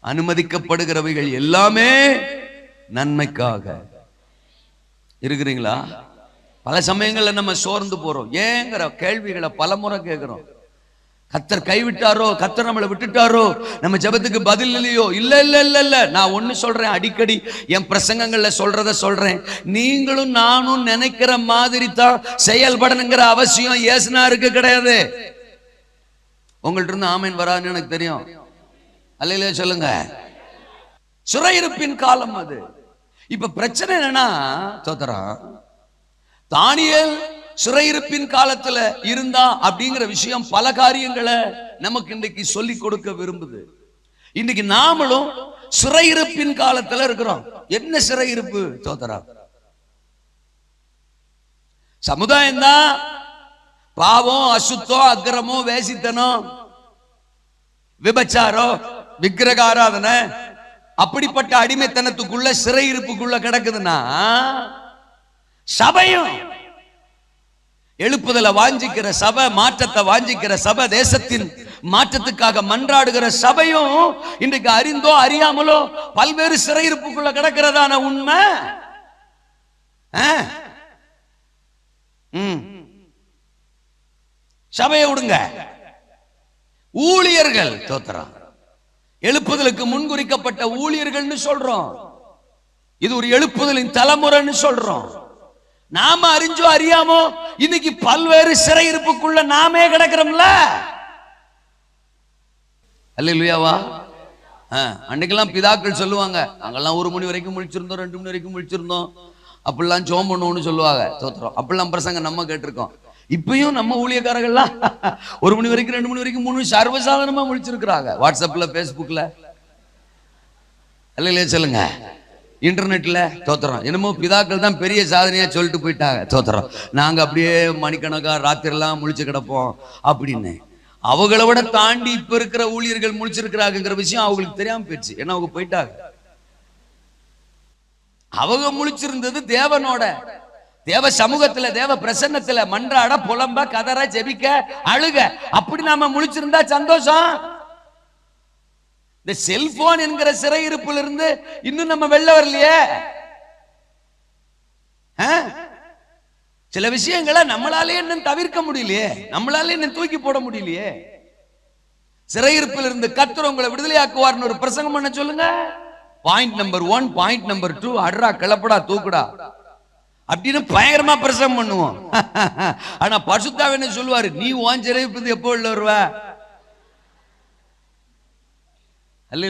அனுமதிக்கப்படுகிறவைகள் எல்லாமே நன்மைக்காக. இருக்கிறீங்களா? பல சமயங்கள்ல நம்ம சோர்ந்து போறோம். ஏங்கிற கேள்விகளை பலமுறை கேட்கிறோம். கர்த்தர் கைவிட்டாரோ, கர்த்தர் நம்மளை விட்டுட்டாரோ, நம்ம ஜெபத்துக்கு பதில் இல்லையோ? இல்ல இல்ல இல்ல இல்ல. நான் ஒண்ணு சொல்றேன், அடிக்கடி என் பிரசங்கங்கள்ல சொல்றேன். நீங்களும் நானும் நினைக்கிற மாதிரி தான் செயல்படணுங்கிற அவசியம் இயேசுனாருக்கு கிடையாது. உங்கள்ட்ட இருந்து ஆமீன் வராதுன்னு எனக்கு தெரியும். அல்லேலூயா சொல்லுங்க. சிறையிருப்பின் காலம் அது. இப்ப பிரச்சனை என்னன்னா, சோதரா, தானியேல் சிறையிருப்பின் காலத்துல இருந்தா அப்படிங்கிற விஷயம் பல காரியங்களை நமக்கு இன்னைக்கு சொல்லி கொடுக்க விரும்புது. இன்னைக்கு நாமளும் சிறையிருப்பின் காலத்துல இருக்கிறோம். என்ன சிறையிருப்பு சோதரா? சமுதாயம் தான் பாவம், அசுத்தம், அக்கிரமம், வேசித்தனம், விபச்சாரம், விக்கிரக ஆராதனை, அப்படிப்பட்ட அடிமைத்தனத்துக்குள்ள சிறையிருப்புக்குள்ள கிடக்குதுன்னா, சபையும் எழுப்புதலை வாஞ்சிக்கிற சபை, மாற்றத்தை வாஞ்சிக்கிற சபை, தேசத்தின் மாற்றத்துக்காக மன்றாடுகிற சபையும் இன்றைக்கு அறிந்தோ அறியாமலோ பல்வேறு சிறையிருப்புக்குள்ள கிடக்கிறதான உண்மை. சபையை விடுங்க. ஊழியர்கள் தோத்துறான். எழுப்புதலுக்கு முன்குறிக்கப்பட்ட ஊழியர்கள்னு சொல்றோம். இது ஒரு எழுப்புதலின் தலைமுறைன்னு சொல்றோம். நாம அறிஞ்சோ அறியாமோ இன்னைக்கு பல்வேறு சிறையிருப்புக்குள்ள நாமே கிடக்கிறோம்ல. அல்லேலூயாவா? அன்னைக்கெல்லாம் பிதாக்கள் சொல்லுவாங்க, நாங்கெல்லாம் 1 மணி வரைக்கும் முழிச்சிருந்தோம், 2 மணி வரைக்கும் முழிச்சிருந்தோம், அப்படிலாம் ஜெபம் பண்ணுவோம்னு சொல்லுவாங்க. தோத்திரம். அப்படிலாம் பிரசங்க நம்ம கேட்டிருக்கோம். இப்பயும் நம்ம ஊழியக்காரர்கள்லாம் 1 மணி வரைக்கும், 2 மணி வரைக்கும், 3 சர்வசாதாரணமா முழிச்சிருக்கிறாங்க. வாட்ஸ்அப்ல, பேஸ்புக்ல. அல்லேலூயா சொல்லுங்க. இன்டர்நெட்ல. தோத்திரம். என்னமோ பிதாக்கள் தான் பெரிய சாதனையா சொல்லிட்டு போயிட்டாங்க. தோத்திரம். நாங்க அப்படியே மணிக்கணக்கா ராத்திரிலாம் முழிச்சு கிடப்போம் அப்படின்னு. அவங்கள விட தாண்டி இப்ப இருக்கிற ஊழியர்கள் முழிச்சிருக்கிறாங்கிற விஷயம் அவங்களுக்கு தெரியாம போயிடுச்சு. ஏன்னா அவங்க போயிட்டாங்க. அவங்க முழிச்சிருந்தது தேவனோட, தேவ சமூகத்துல, தேவ பிரசன்னத்துல மன்றாட, புலம்ப, கதற, ஜெபிக்க, அழுக. அப்படி நாம முழிச்சிருந்தா சந்தோஷம். இந்த செல்போன் என்கிற சிறையிருப்புல இருந்து இன்னும் நம்ம வெளில வரலையே. சில விஷயங்களை நம்மளாலே இன்னும் தவிர்க்க முடியலையே, நம்மளாலே இன்னும் தூக்கி போட முடியலையே. சிறையிருப்பில் இருந்து கர்த்தர் உங்களை விடுதலையாக்குவார்னு ஒரு பிரசங்கம் பண்ண சொல்லுங்க. பாயிண்ட் நம்பர் 1, பாயிண்ட் நம்பர் 2, அட்ரா, கிளப்படா, தூக்குடா அப்படின்னு பயங்கரமா பிரசங்கம் பண்ணுவோம். ஆனா பரிசுத்த ஆவியானவர் சொல்லுவாரு, நீ உன் சிறையிருப்பிலிருந்து எப்போ வெளில வருவ?